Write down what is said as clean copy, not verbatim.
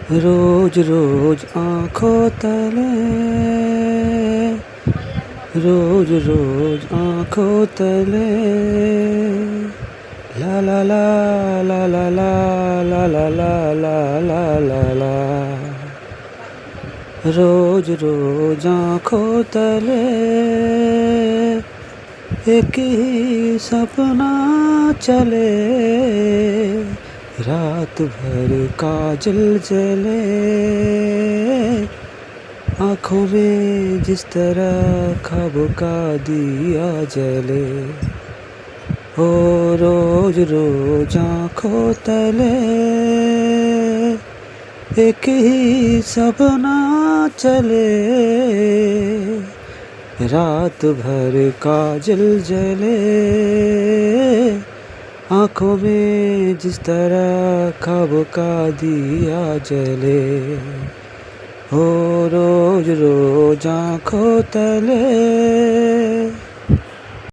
रोज रोज आँखों तले, रोज रोज आँखों तले, ला ला ला ला ला ला ला ला ला ला ला ला ला। रोज रोज आँखों तले एक ही सपना चले, रात भर काजल जले, आँखों में जिस तरह ख्वाबों का दिया जले। हो रोज रोज आँखों तले एक ही सपना चले, रात भर काजल जले, आँखों में जिस तरह ख्वाबों का दिया जले। हो रोज रोज आँखों तले।